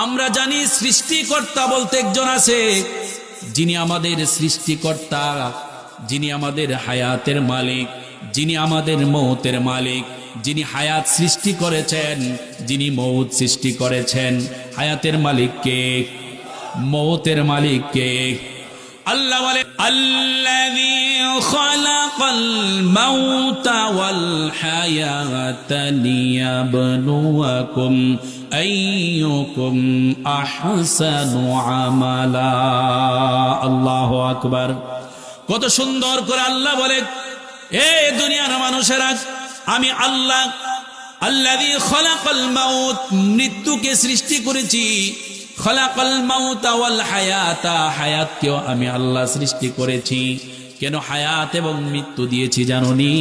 আমরা জানি সৃষ্টিকর্তা বলতে একজন আছে, যিনি আমাদের সৃষ্টিকর্তা, যিনি আমাদের হায়াতের মালিক, যিনি আমাদের মৌতের মালিক, যিনি হায়াত সৃষ্টি করেছেন, যিনি মৌত সৃষ্টি করেছেন। হায়াতের মালিক কে? মৌতের মালিক কে? আল্লাহ বলে, আল্লাযী খালাকাল মাউতা ওয়াল হায়াতা লিয়াবলুয়াকুম আইয়ুকুম আহসানু আমালা। আল্লাহু আকবার। কত সুন্দর করে আল্লাহ বলে, এ দুনিয়ার মানুষেরা, আমি আল্লাহ আল্লাযী খালাকাল মাউত, মৃত্যুকে সৃষ্টি করেছি। খালাকাল মাউতা ওয়াল হায়াতা, হায়াতকেও আমি আল্লাহ সৃষ্টি করেছি। কেন হায়াত এবং মৃত্যু দিয়েছি জানোনি?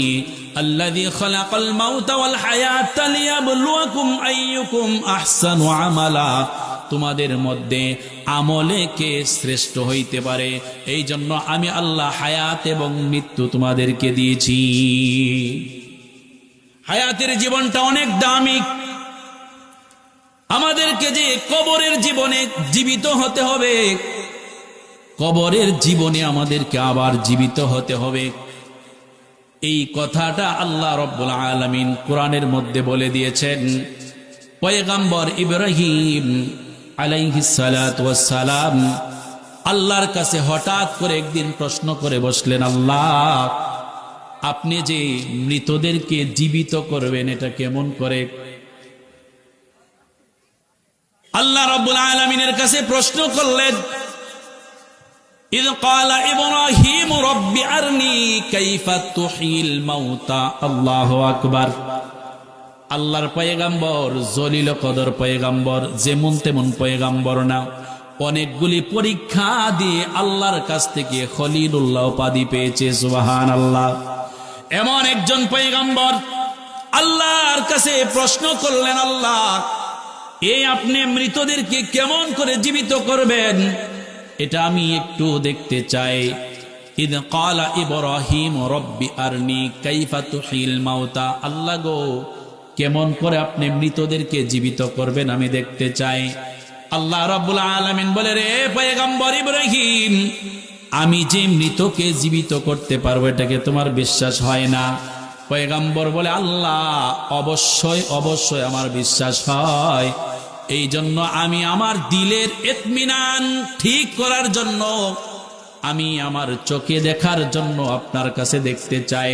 আল্লাযী খালাকাল মাউতা ওয়াল হায়াতা লিয়াবলুয়াকুম আইয়ুকুম আহসানু আমালা, তোমাদের মধ্যে আমলে কে শ্রেষ্ঠ হইতে পারে, এই জন্য আমি আল্লাহ হায়াত এবং মৃত্যু তোমাদেরকে দিয়েছি। হায়াতের জীবনটা অনেক দামি। আমাদেরকে যে কবরের জীবনে জীবিত হতে হবে, কবরের জীবনে আমাদেরকে আবার জীবিত হতে হবে, এই কথাটা আল্লাহ রাব্বুল আলামিন কোরআনের মধ্যে বলে দিয়েছেন। পয়গম্বর ইব্রাহিম আলাইহিস সালাতু ওয়াস সালাম আল্লাহর কাছে হঠাৎ করে একদিন প্রশ্ন করে বসলেন, আল্লাহ, আপনি যে মৃতদেরকে জীবিত করবেন এটা কেমন করে? আল্লাহ রাব্বুল আলামিনের কাছে প্রশ্ন করলেন। ইয ক্বালা ইব্রাহিম রাব্বি আরনি কাইফা তুহিল মাউতা। আল্লাহু আকবার। আল্লাহর পয়গম্বর জলিল কদর পয়গম্বর, যেমন তেমন পয়গম্বর না, অনেকগুলি পরীক্ষা দিয়ে আল্লাহর কাছ থেকে খলিলুল্লাহ উপাধি পেয়েছে। সুবহানাল্লাহ। এমন একজন পয়গম্বর আল্লাহর কাছে প্রশ্ন করলেন, আল্লাহ, এই আপনি মৃতদেরকে কেমন করে জীবিত করবেন এটা আমি একটু দেখতে চাই। ইয ক্বালা ইব্রাহিম রাব্বি আরনি কাইফা তুহিল মাউতা। আল্লাহ গো, কেমন করে আপনি মৃতদেরকে জীবিত করবেন আমি দেখতে চাই। আল্লাহ রাব্বুল আলামিন বলে, রে পয়গম্বর ইব্রাহিম, আমি যে মৃতকে জীবিত করতে পারবো এটাকে তোমার বিশ্বাস হয় না? পয়গম্বর বলে, আল্লাহ, অবশ্যই অবশ্যই আমার বিশ্বাস হয়। এই জন্য আমি আমার দিলের ইতমিনান ঠিক করার জন্য, আমি আমার চোখে দেখার জন্য আপনার কাছে দেখতে চাই।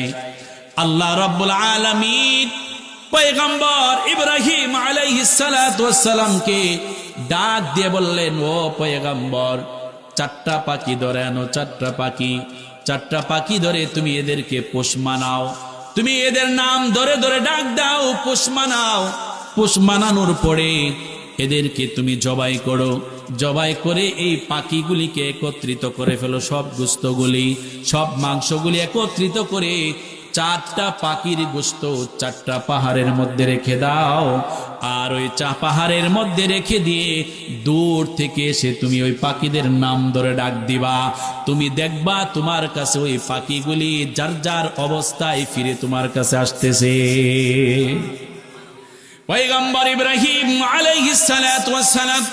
আল্লাহ রাব্বুল আলামিন পয়গম্বর ইব্রাহিম আলাইহিস সালাতু ওয়াস সালামকে ডাক দিয়ে বললেন, ও পয়গম্বর, চারটা পাখি ধরে আনো। চারটা পাখি ধরে তুমি এদেরকে পোষ মানাও। তুমি এদের নাম ধরে ধরে ডাক দাও, পোষ মানাও। পোষ মানানোর পরে এদেরকে তুমি জবাই করো। জবাই করে এই পাখিগুলিকে একত্রিত করে ফেলো, সব গোশতগুলি, সব মাংসগুলি একত্রিত করে চারটা পাখির গোশত চারটা পাহাড়ের মধ্যে রেখে দাও। আর ওই পাহাড়ের মধ্যে রেখে দিয়ে দূর থেকে এসে তুমি ওই পাখিদের নাম ধরে ডাক দিবা। তুমি দেখবা তোমার কাছে ওই পাখিগুলি যার যার অবস্থায় ফিরে তোমার কাছে আসতেছে। পয়গম্বর ইব্রাহিম আলাইহিস সালাতু ওয়াস সালাম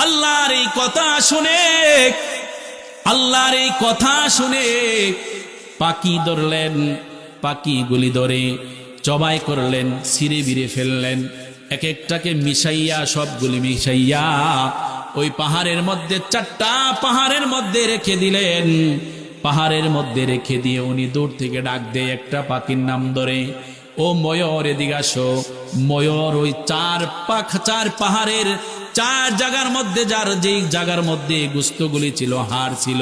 আল্লাহর এই কথা শুনে পাখি ধরলেন, পাখিগুলি ধরে জবাই করলেন, ছিঁড়ে বিড়ে ফেললেন, এক একটাকে মিশাইয়া, সবগুলি মিশাইয়া ওই পাহাড়ের মধ্যে, চারটা পাহাড়ের মধ্যে রেখে দিলেন। পাহাড়ের মধ্যে রেখে দিয়ে উনি দূর থেকে ডাক দেয় একটা পাখির নাম ধরে, ও ময়ূর, এদিকে আসো। ময়ূর ওই চার পাহাড়ের চার জায়গার মধ্যে, যার যেই জায়গার মধ্যে গোশতগুলি ছিল, হাড় ছিল,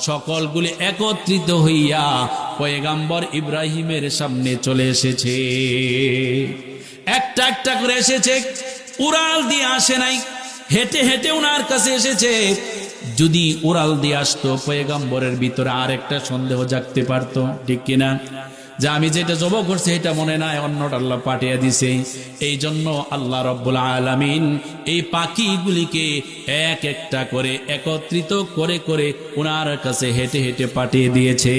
সকলগুলি একত্রিত হইয়া পয়গম্বর ইব্রাহিমের সামনে চলে এসেছে। একটা একটা করে এসেছে, উড়াল দিয়ে আসে নাই, হেঁটে হেঁটে উনার কাছে এসেছে। যদি উড়াল দিয়ে আসতো, পয়গম্বরের ভিতরে আর একটা সন্দেহ জাগতে পারতো, ঠিক কিনা, যে আমি যেটা জবাই করছি এটা মনে নাই, অন্যটা আল্লাহ পাঠিয়ে দিছে। এই জন্য আল্লাহ রাব্বুল আলামিন এই পাখিগুলিকে এক একটা করে একত্রিত করে করে ওনার কাছে হেঁটে হেঁটে পাঠিয়ে দিয়েছে।